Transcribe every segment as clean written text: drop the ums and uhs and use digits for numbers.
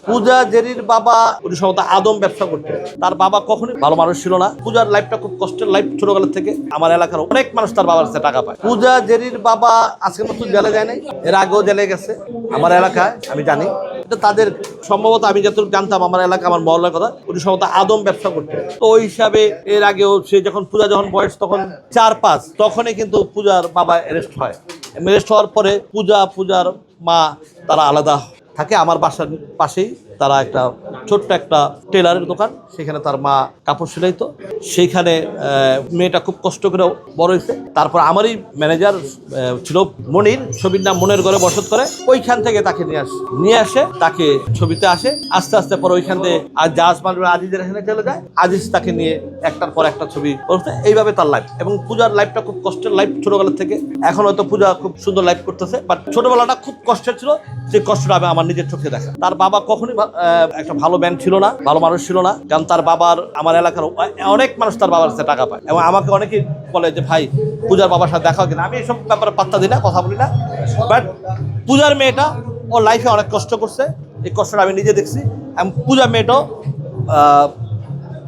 পূজা জেরির বাবা উনি সম্ভবত আদম ব্যবসা করতেন। তার বাবা কখনোই ভালো মানুষ ছিল না। পূজার লাইফটা খুব কষ্টের লাইফ। ছোটবেলা থেকে আমার এলাকার অনেক মানুষ তার বাবার কাছে টাকা পায়। পূজা জেরির বাবা আজকের মতো জেলে যায় নাই, এর আগেও জেলে গেছে আমার এলাকায়, আমি জানি। এটা তাদের সম্ভবত, আমি যতটুকু জানতাম আমার এলাকা, আমার মহল্লার কথা, উনি সম্ভবত আদম ব্যবসা করতেন। তো ওই হিসাবে এর আগেও সে যখন পূজা যখন বয়স তখন 4-5, তখনই কিন্তু পূজার বাবা অ্যারেস্ট হয়। অ্যারেস্ট হওয়ার পরে পূজার মা তারা আলাদা থাকে। আমার বাসার পাশেই তারা একটা ছোট্ট একটা টেলারের দোকান, সেখানে তার মা কাপড় সেলাইতো। সেইখানে মেয়েটা খুব কষ্ট করে বড় হয়েছে। তারপর আমারই ম্যানেজার ছিল মনির, ছবির নাম মনের ঘরে বসত করে, ওইখান থেকে তাকে নিয়ে আসে তাকে ছবিতে আসে। আস্তে আস্তে পরে ওইখান থেকে আজিজের এখানে চলে যায়। আজিজ তাকে নিয়ে একটার পর একটা ছবি করতে, এইভাবে তার লাইফ। এবং পূজার লাইফটা খুব কষ্টের লাইফ ছোটবেলা থেকে। এখন হয়তো পূজা খুব সুন্দর লাইফ করতেছে, বাট ছোটবেলাটা খুব কষ্টের ছিল। যে কষ্টটা আমি আমার নিজের চোখে দেখা। তার বাবা কখনোই একটা ভালো ব্যান্ড ছিল না, ভালো মানুষ ছিল না। কারণ তার বাবার, আমার এলাকার অনেক মানুষ তার বাবার কাছে টাকা পায়। এবং আমাকে অনেকেই বলে যে ভাই পূজার বাবার সাথে দেখা কিনা। আমি এইসব ব্যাপারে পাত্তা দিই না, কথা বলি না। বাট পূজার মেয়েটা ওর লাইফে অনেক কষ্ট করছে, এই কষ্টটা আমি নিজে দেখছি। এবং পূজার মেয়েটাও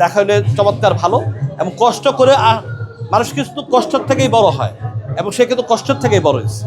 দেখা হলে চমৎকার ভালো, এবং কষ্ট করে মানুষ কিন্তু কষ্টের থেকেই বড় হয়, এবং সে কিন্তু কষ্টের থেকেই বড় হয়েছে।